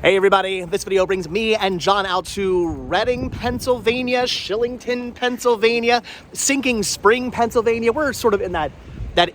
Hey everybody, this video brings me and John out to Reading, Pennsylvania, Shillington, Pennsylvania, Sinking Spring, Pennsylvania. We're sort of in that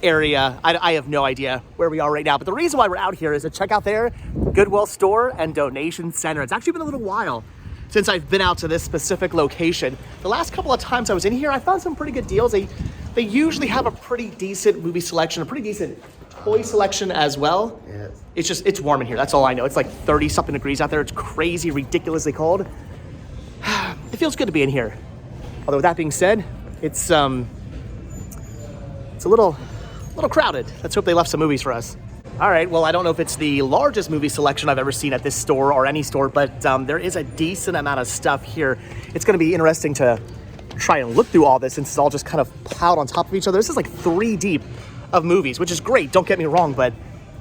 area. I have no idea where we are right now, but the reason why we're out here is to check out their Goodwill store and donation center. It's actually been a little while since I've been out to this specific location. The last couple of times I was in here, I found some pretty good deals. They usually have a pretty decent movie selection, a pretty decent toy selection as well. Yes. It's warm in here. That's all I know. It's like 30 something degrees out there. It's crazy, ridiculously cold. It feels good to be in here. Although with that being said, it's a little crowded. Let's hope they left some movies for us. All right, well, I don't know if it's the largest movie selection I've ever seen at this store or any store, but there is a decent amount of stuff here. It's gonna be interesting to try and look through all this since it's all just kind of piled on top of each other. This is like 3 deep of movies, which is great, don't get me wrong, but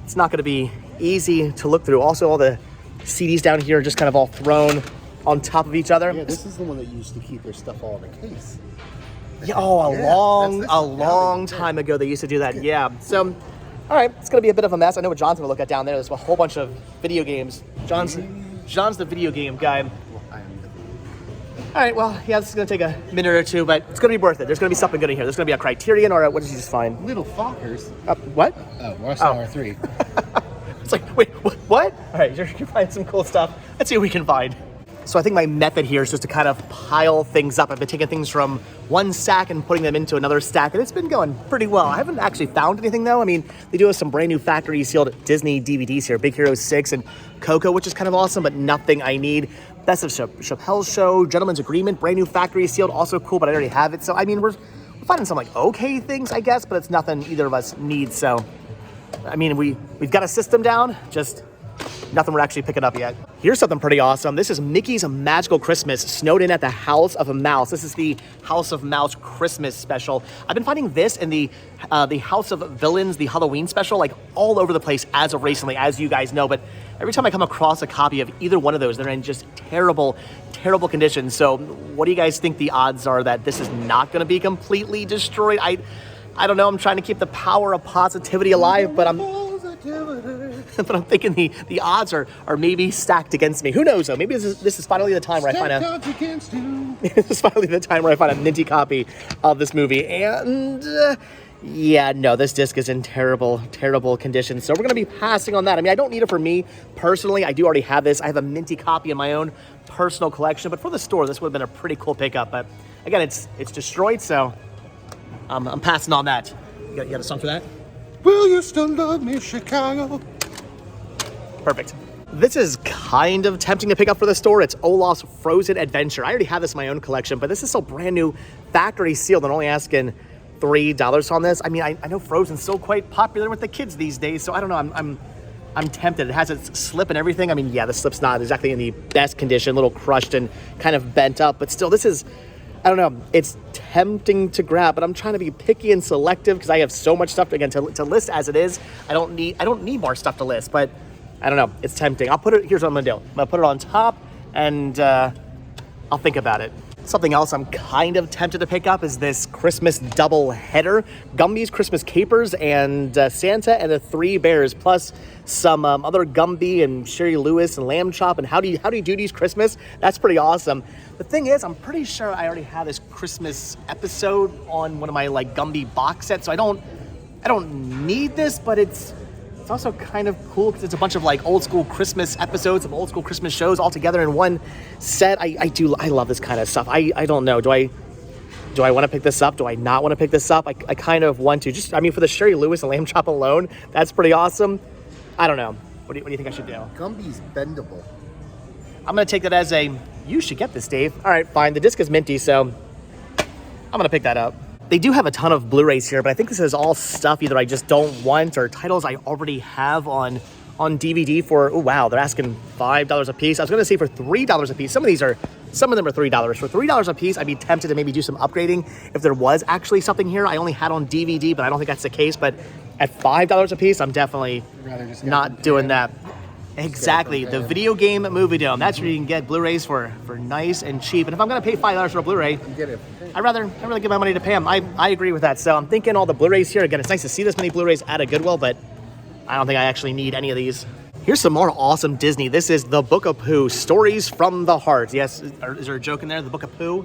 it's not gonna be easy to look through. Also, all the CDs down here are just kind of all thrown on top of each other. Yeah, this is the one that used to keep their stuff all in a case. Yeah, a long time ago they used to do that, yeah. So, all right, it's gonna be a bit of a mess. I know what John's gonna look at down there. There's a whole bunch of video games. John's the video game guy. All right, well, yeah, this is gonna take a minute or two, but it's gonna be worth it. There's gonna be something good in here. There's gonna be a Criterion, or what did you just find? Little Fockers. What? Resell R3. It's like, wait, what? All right, you're finding some cool stuff. Let's see what we can find. So I think my method here is just to kind of pile things up. I've been taking things from one stack and putting them into another stack, and it's been going pretty well. I haven't actually found anything though. I mean, they do have some brand new factory sealed Disney DVDs here, Big Hero 6 and Coco, which is kind of awesome, but nothing I need. Best of Chappelle's Show, Gentleman's Agreement, brand new factory sealed, also cool, but I already have it. So I mean, we're finding some like okay things, I guess, but it's nothing either of us need. So I mean, we've got a system down, just nothing we're actually picking up yet. Here's something pretty awesome. This is Mickey's Magical Christmas, snowed in at the House of a Mouse. This is the House of Mouse Christmas special. I've been finding this in the House of Villains, the Halloween special, like all over the place as of recently, as you guys know. But every time I come across a copy of either one of those, they're in just terrible condition. So what do you guys think the odds are that this is not going to be completely destroyed? I don't know. I'm trying to keep the power of positivity alive, but I'm thinking the odds are maybe stacked against me. Who knows though? Maybe this is finally the time where I find this is finally the time where I find a minty copy of this movie. And yeah, no, this disc is in terrible condition. So we're gonna be passing on that. I mean, I don't need it for me personally. I do already have this. I have a minty copy in my own personal collection, but for the store, this would have been a pretty cool pickup. But again, it's destroyed, so I'm passing on that. You got a song for that? Will you still love me, Chicago? Perfect. This is kind of tempting to pick up for the store. It's Olaf's Frozen Adventure. I already have this in my own collection, but this is so brand new, factory sealed, and only asking $3 on this. I mean, I know Frozen's still quite popular with the kids these days, so I don't know. I'm tempted. It has its slip and everything. I mean, yeah, the slip's not exactly in the best condition, a little crushed and kind of bent up, but still, this is, I don't know, it's tempting to grab, but I'm trying to be picky and selective because I have so much stuff again to list as it is. I don't need more stuff to list, but I don't know, it's tempting. Here's what I'm gonna do. I'm gonna put it on top and I'll think about it. Something else I'm kind of tempted to pick up is this Christmas double header. Gumby's Christmas Capers and Santa and the Three Bears, plus some other Gumby and Sherry Lewis and Lamb Chop and Howdy Doodie's Christmas. That's pretty awesome. The thing is, I'm pretty sure I already have this Christmas episode on one of my like Gumby box sets, so I don't need this, but it's also kind of cool because it's a bunch of like old school Christmas episodes of old school Christmas shows all together in one set. I love this kind of stuff. I don't know. Do I want to pick this up? Do I not want to pick this up? I kind of want to. Just, I mean, for the Sherry Lewis and Lamb Chop alone, that's pretty awesome. I don't know. What do you think I should do? Gumby's bendable. I'm going to take that as you should get this, Dave. All right, fine. The disc is minty, so I'm going to pick that up. They do have a ton of Blu-rays here, but I think this is all stuff either I just don't want or titles I already have on DVD for, oh wow, they're asking $5 a piece. I was gonna say for $3 a piece. Some of them are $3. For $3 a piece, I'd be tempted to maybe do some upgrading if there was actually something here I only had on DVD, but I don't think that's the case. But at $5 a piece, I'm definitely not doing that. Exactly, the video game movie dome. That's where you can get Blu-rays for nice and cheap. And if I'm gonna pay $5 for a Blu-ray, I'd rather give my money to pay them. I agree with that. So I'm thinking all the Blu-rays here. Again, it's nice to see this many Blu-rays at a Goodwill, but I don't think I actually need any of these. Here's some more awesome Disney. This is The Book of Pooh, Stories from the Heart. Yes, is there a joke in there? The Book of Pooh?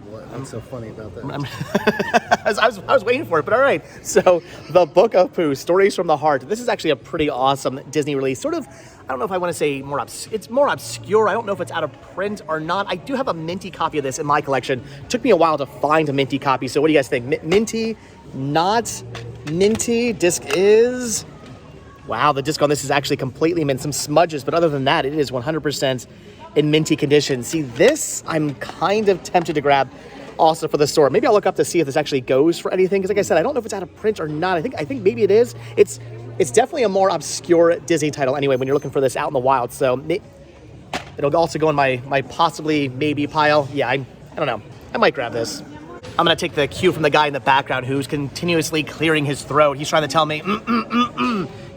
What's so funny about that? I was waiting for it, but all right. So, The Book of Pooh, Stories from the Heart. This is actually a pretty awesome Disney release. Sort of, I don't know if I want to say it's more obscure. I don't know if it's out of print or not. I do have a minty copy of this in my collection. Took me a while to find a minty copy. So what do you guys think? Minty, not minty? Disc is... Wow, the disc on this is actually completely mint. Some smudges, but other than that, it is 100% in minty condition. See, this I'm kind of tempted to grab also for the store. Maybe I'll look up to see if this actually goes for anything. Because like I said, I don't know if it's out of print or not. I think maybe it is. It's definitely a more obscure Disney title anyway when you're looking for this out in the wild. So it'll also go in my possibly maybe pile. Yeah, I don't know. I might grab this. I'm going to take the cue from the guy in the background who's continuously clearing his throat. He's trying to tell me,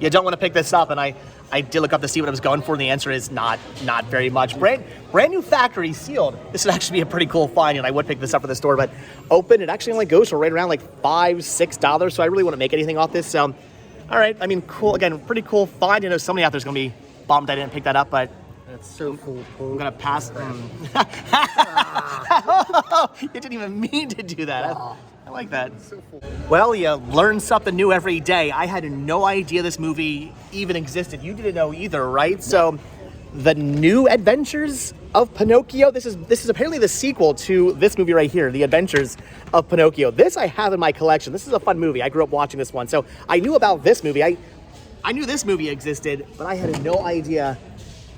you don't want to pick this up. And I did look up to see what I was going for, and the answer is not very much. Brand new factory sealed. This would actually be a pretty cool find, and I would pick this up for the store, but open, it actually only goes for right around like $5-6, so I really want to make anything off this. So, all right, I mean, cool. Again, pretty cool find. I know somebody out there's going to be bummed I didn't pick that up, but That's so cool. I'm going to pass. You didn't even mean to do that. I like that. Well, you learn something new every day. I had no idea this movie even existed. You didn't know either, right? So, The New Adventures of Pinocchio. This is apparently the sequel to this movie right here, The Adventures of Pinocchio. This I have in my collection. This is a fun movie. I grew up watching this one, so I knew about this movie. I knew this movie existed, but I had no idea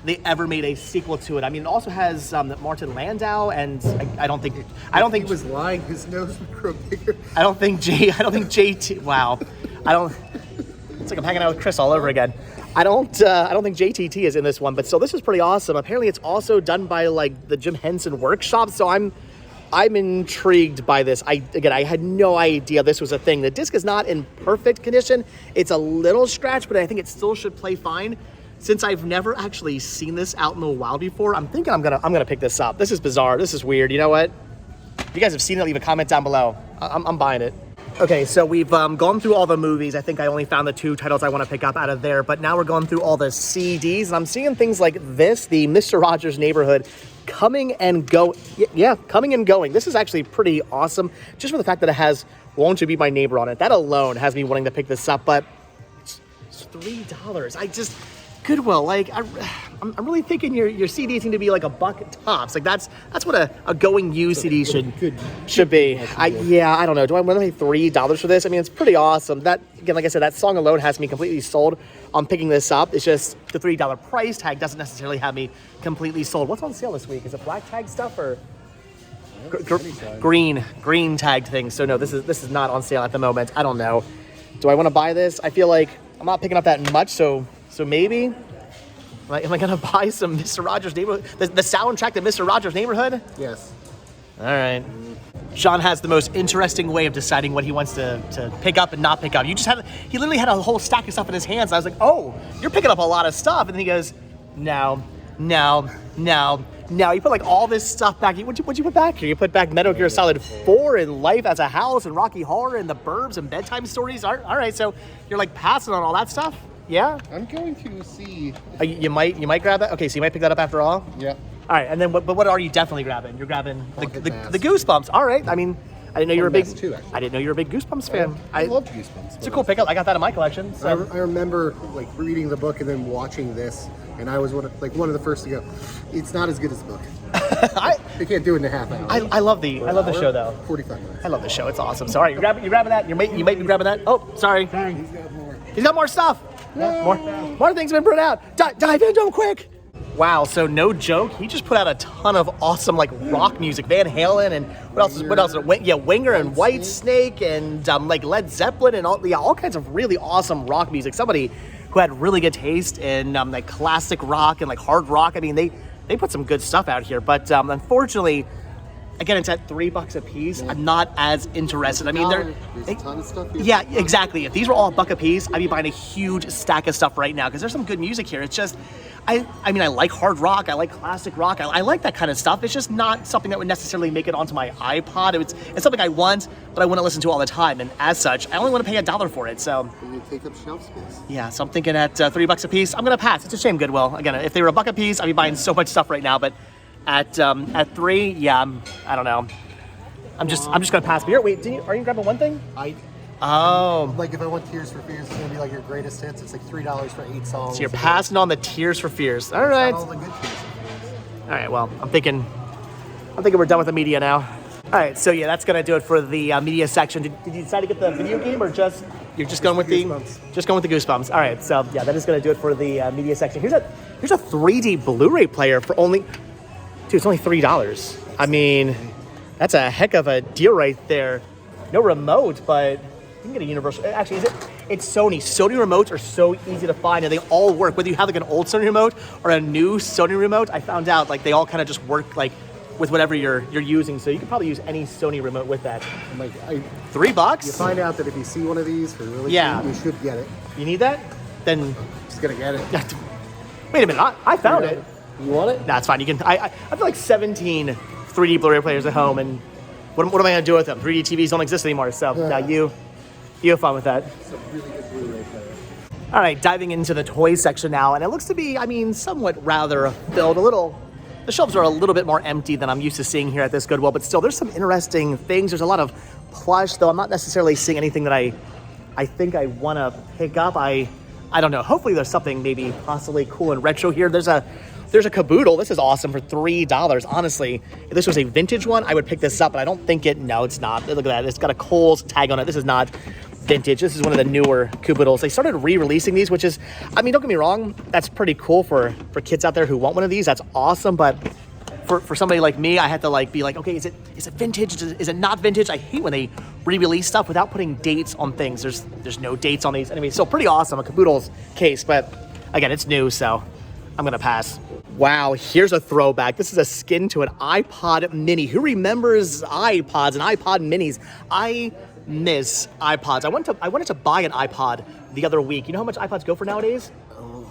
they ever made a sequel to it. I mean, it also has Martin Landau, and I don't think He was lying. His nose would grow bigger. I don't think JT. Wow, it's like I'm hanging out with Chris all over again. I don't think JTT is in this one, but so this is pretty awesome. Apparently, it's also done by like the Jim Henson Workshop. So I'm intrigued by this. I had no idea this was a thing. The disc is not in perfect condition. It's a little scratched, but I think it still should play fine. Since I've never actually seen this out in the wild before, I'm thinking I'm gonna pick this up. This is bizarre. This is weird. You know what? If you guys have seen it, leave a comment down below. I'm buying it. Okay, so we've gone through all the movies. I think I only found the 2 titles I want to pick up out of there, but now we're going through all the CDs, and I'm seeing things like this, the Mr. Rogers Neighborhood, coming and go. Yeah, coming and going. This is actually pretty awesome, just for the fact that it has "Won't You Be My Neighbor" on it. That alone has me wanting to pick this up, but it's $3. Goodwill, like I'm really thinking your CDs need to be like $1 tops. Like that's what a going used CD should be. I don't know. Do I want to pay $3 for this? I mean, it's pretty awesome. That again, like I said, that song alone has me completely sold on picking this up. It's just the $3 price tag doesn't necessarily have me completely sold. What's on sale this week? Is it black tag stuff or green tagged things? So no, this is not on sale at the moment. I don't know. Do I want to buy this? I feel like I'm not picking up that much, so maybe, am I gonna buy some Mr. Rogers Neighborhood? The soundtrack to Mr. Rogers Neighborhood? Yes. All right. John has the most interesting way of deciding what he wants to pick up and not pick up. He literally had a whole stack of stuff in his hands. I was like, oh, you're picking up a lot of stuff. And then he goes, no. You put like all this stuff back. What'd you put back here? You put back Metal Gear Solid 4 and Life as a House and Rocky Horror and The Burbs and Bedtime Stories. All right, so you're like passing on all that stuff? Yeah? I'm going to see. You might grab that? Okay, so you might pick that up after all? Yeah. All right, and then what are you definitely grabbing? You're grabbing the Goosebumps. All right, I mean, I didn't know you were a big Goosebumps fan. I love Goosebumps. It's a cool pickup. I got that in my collection. So. I remember like reading the book and then watching this, and I was one of the first to go. It's not as good as the book. They can't do it in a half hour. I love the show though. 45 minutes. I love the show. It's awesome. So all right, you're grabbing that. You might be grabbing that. Oh, sorry. He's got more stuff. No. More things have been put out. Dive into them quick. Wow, so no joke, he just put out a ton of awesome like rock music. Van Halen and what else? Winger and Whitesnake and like Led Zeppelin and all kinds of really awesome rock music. Somebody who had really good taste in like classic rock and like hard rock. I mean, they put some good stuff out here, but unfortunately, again, it's at $3 a piece. Yeah. I'm not as interested. I mean, there's a ton of stuff here. Yeah, exactly. If these were all $1 a piece, I'd be buying a huge stack of stuff right now because there's some good music here. It's just, I mean, I like hard rock, I like classic rock, I like that kind of stuff. It's just not something that would necessarily make it onto my iPod. It's something I want, but I wouldn't listen to all the time, and as such, I only want to pay $1 for it, so. You take up shelf space. Yeah, so I'm thinking at $3 a piece, I'm gonna pass. It's a shame, Goodwill. Again, if they were $1 a piece, I'd be buying so much stuff right now, but at $3, yeah, I don't know. I'm just gonna pass. But here, wait, are you grabbing one thing? Oh. Like if I want Tears for Fears, it's gonna be like your greatest hits. It's like $3 for 8 songs. So you're passing on the Tears for Fears. All right. All the good Tears for Fears. All right. Well, I'm thinking we're done with the media now. All right. So yeah, that's gonna do it for the media section. Did you decide to get the video game or you're just going with the Goosebumps? All right. So yeah, that is gonna do it for the media section. Here's a 3D Blu-ray player for only, dude, it's only $3. I mean, that's a heck of a deal right there. No remote, but you can get a universal. Actually, it's Sony. Sony remotes are so easy to find, and they all work. Whether you have like an old Sony remote or a new Sony remote, I found out like they all kind of just work like with whatever you're using. So you can probably use any Sony remote with that. Like $3. You find out that if you see one of these for really cheap, you should get it. You need that? Then just gonna get it. Wait a minute, I found it. You want it? That's fine. You can. I have like 17 3D Blu-ray players at home, and what am I gonna do with them? 3D TVs don't exist anymore, so now you have fun with that. It's a really good Blu-ray player. All right, diving into the toys section now, and it looks to be, I mean, somewhat rather filled. The shelves are a little bit more empty than I'm used to seeing here at this Goodwill, but still, there's some interesting things. There's a lot of plush, though I'm not necessarily seeing anything that I think I want to pick up. I don't know. Hopefully, there's something maybe possibly cool and retro here. There's a caboodle. This is awesome for $3. Honestly, if this was a vintage one, I would pick this up, but I don't think no, it's not. Look at that. It's got a Kohl's tag on it. This is not vintage. This is one of the newer caboodles. They started re-releasing these, which is, I mean, don't get me wrong, that's pretty cool for kids out there who want one of these. That's awesome, but for somebody like me, I had to be like, okay, is it vintage? Is it not vintage? I hate when they re-release stuff without putting dates on things. There's no dates on these. Anyway, so pretty awesome, a caboodle's case, but again, it's new, so I'm gonna pass. Wow, here's a throwback. This is a skin to an iPod mini. Who remembers iPods and iPod minis? I miss iPods. I wanted to buy an iPod the other week. You know how much iPods go for nowadays?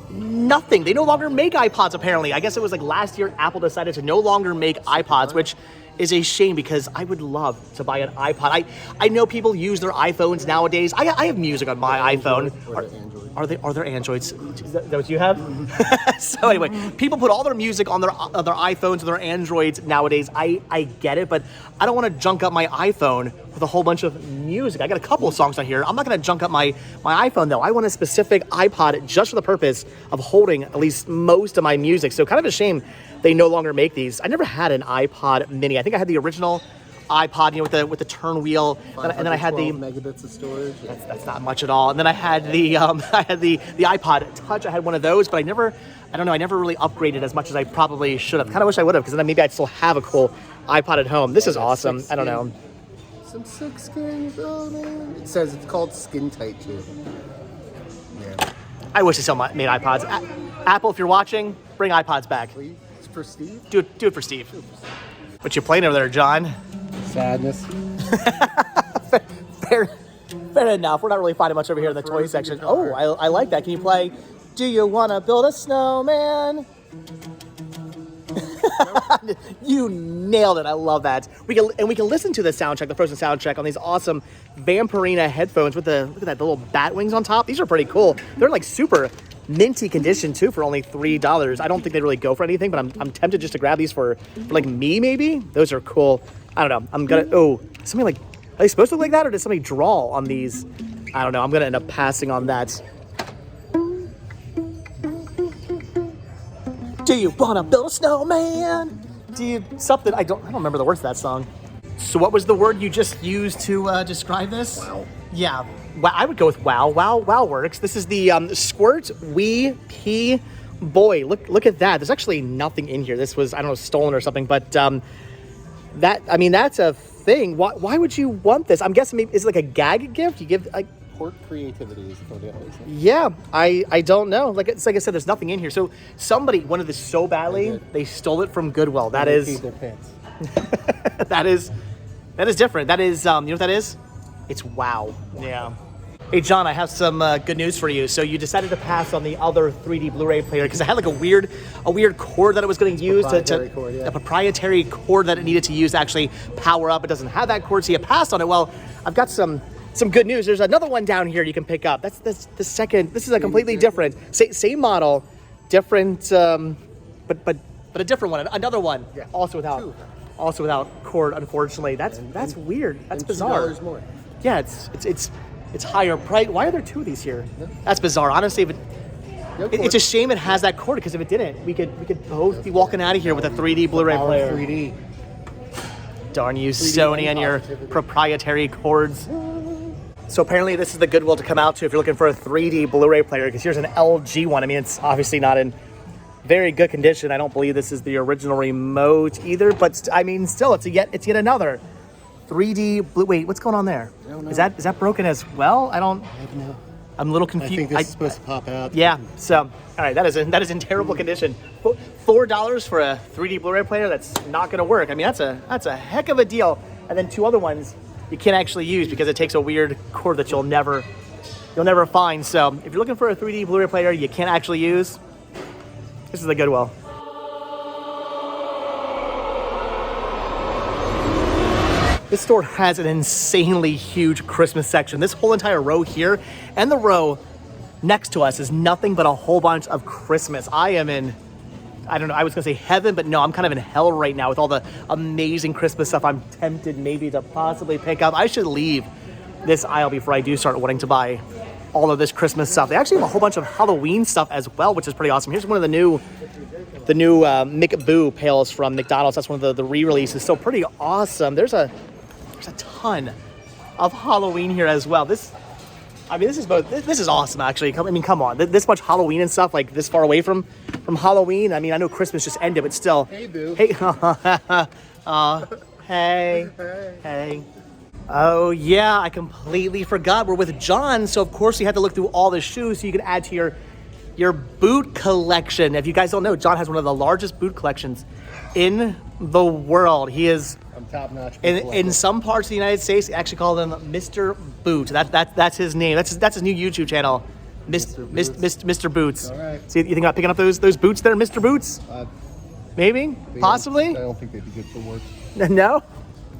Nothing. They no longer make iPods, apparently. I guess it was like last year Apple decided to no longer make iPods, which is a shame because I would love to buy an iPod. I know people use their iPhones nowadays. I have music on my iPhone. Are there Androids? Is that what you have? So anyway, people put all their music on their iPhones and their Androids nowadays. I get it, but I don't want to junk up my iPhone with a whole bunch of music. I got a couple of songs on here. I'm not going to junk up my iPhone though. I want a specific iPod just for the purpose of holding at least most of my music. So kind of a shame they no longer make these. I never had an iPod mini. I think I had the original iPod, with the turn wheel, and then I had the megabits of storage. That's not much at all. And then I had the the iPod Touch. I had one of those, but I never really upgraded as much as I probably should have. Kind of wish I would have, because then maybe I'd still have a cool iPod at home. This is awesome. I don't know. Some sick skins. Oh man! It says it's called Skin Tight too. Yeah. I wish they still made iPods. Apple, if you're watching, bring iPods back. Please? It's for Steve. Do it for Steve. What you playing over there, John? Sadness. Fair enough. We're not really finding much over here in the toy section. Oh, I like that. Can you play Do You Wanna Build a Snowman? You nailed it. I love that. We can listen to the soundtrack, the Frozen soundtrack, on these awesome Vampirina headphones with look at that, the little bat wings on top. These are pretty cool. They're like super minty condition too for only $3. I don't think they really go for anything, but I'm tempted just to grab these for like me maybe. Those are cool. I don't know. I'm gonna something like, are they supposed to look like that, or does somebody draw on these? I don't know. I'm gonna end up passing on that. Do you wanna build a snowman? Something, I don't remember the words of that song. So what was the word you just used to describe this? Wow. Yeah. Wow, I would go with wow. Wow works. This is the Squirt Wee Pea Boy. Look at that. There's actually nothing in here. This was, I don't know, stolen or something, but that's a thing. Why would you want this? I'm guessing maybe, is it like a gag gift? You give like port creativity is what it is. Yeah, I don't know. Like I said, there's nothing in here. So somebody wanted this so badly, they stole it from Goodwill. That is their pants. that is different. That is you know what that is? It's wow. Yeah. Hey John, I have some good news for you. So you decided to pass on the other 3D Blu-ray player because it had like a weird cord that it was going to use a proprietary cord that it needed to use to actually power up. It doesn't have that cord, so you passed on it. Well, I've got some good news. There's another one down here you can pick up. That's the second. This is a completely different, same model, different, but a different one. Another one, yeah. also without cord. Unfortunately, that's weird. That's bizarre. $2 more. Yeah, it's higher price. Why are there two of these here? That's bizarre. Honestly, it's a shame it has that cord, because if it didn't, we could both be walking out of here with a 3D Blu-ray player. 3D. Darn you, Sony, and your proprietary cords. So apparently this is the Goodwill to come out to if you're looking for a 3D Blu-ray player, because here's an LG one. I mean, it's obviously not in very good condition. I don't believe this is the original remote either, but I mean, still, it's yet another 3D Blu. Wait, what's going on there? I don't know. Is that broken as well? I have no. I'm a little confused. I think this is supposed to pop out. Yeah. So, all right, that is in terrible condition. $4 for a 3D Blu-ray player. That's not going to work. I mean, that's a heck of a deal. And then two other ones you can't actually use because it takes a weird cord that you'll never find. So, if you're looking for a 3D Blu-ray player you can't actually use, this is the Goodwill. This store has an insanely huge Christmas section. This whole entire row here and the row next to us is nothing but a whole bunch of Christmas. I am in, I don't know, I was gonna say heaven, but no, I'm kind of in hell right now with all the amazing Christmas stuff I'm tempted maybe to possibly pick up. I should leave this aisle before I do start wanting to buy all of this Christmas stuff. They actually have a whole bunch of Halloween stuff as well, which is pretty awesome. Here's one of the new McBoo pails from McDonald's. That's one of the re-releases. So pretty awesome. There's a ton of Halloween here as well. This is awesome actually. I mean, come on, this much Halloween and stuff like this far away from Halloween. I mean, I know Christmas just ended, but still. Hey, boo. Hey, hey. Oh yeah, I completely forgot. We're with John, so of course you had to look through all the shoes so you could add to your boot collection. If you guys don't know, John has one of the largest boot collections in the world. He is top-notch. In some parts of the United States, they actually call him Mr. Boot. That's his name. That's his new YouTube channel, Mr. Boots. All right. So you think about picking up those boots there, Mr. Boots? Maybe, possibly. I don't think they'd be good for work. No.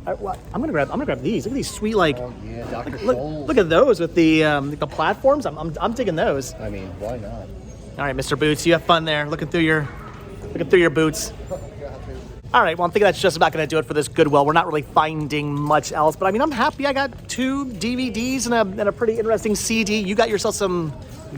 I'm gonna grab these. Look at these sweet Oh yeah, Dr. Scholl's. look at those with the platforms. I'm digging those. I mean, why not? All right, Mr. Boots, you have fun there looking through your boots. All right, well, I'm thinking that's just about going to do it for this Goodwill. We're not really finding much else, but I mean, I'm happy. I got 2 DVDs and a pretty interesting CD. You got yourself some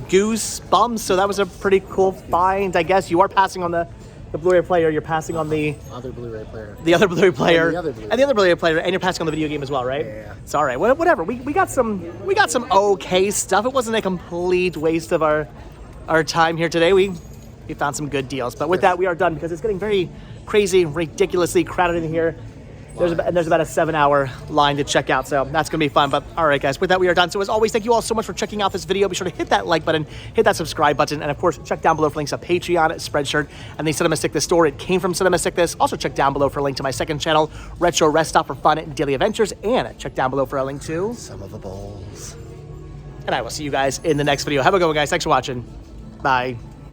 Goosebumps, so that was a pretty cool find. I guess you are passing on the Blu-ray player. You're passing on the other Blu-ray player. The other Blu-ray player. And the other Blu-ray. And the other Blu-ray player, and you're passing on the video game as well, right? Yeah. It's all right. Whatever. We got some okay stuff. It wasn't a complete waste of our time here today. We found some good deals, but with that, we are done because it's getting very crazy, ridiculously crowded in here. There's about a 7-hour line to check out, so that's gonna be fun. But all right, guys, with that, we are done. So as always, thank you all so much for checking out this video. Be sure to hit that like button, hit that subscribe button, and of course, check down below for links to Patreon, Spreadshirt, and the Cinema Stick This store. It came from Cinema Stick This. Also, check down below for a link to my second channel, Retro Rest Stop, for fun and daily adventures, and check down below for a link to Some of the bowls. And I will see you guys in the next video. Have a good one, guys. Thanks for watching. Bye.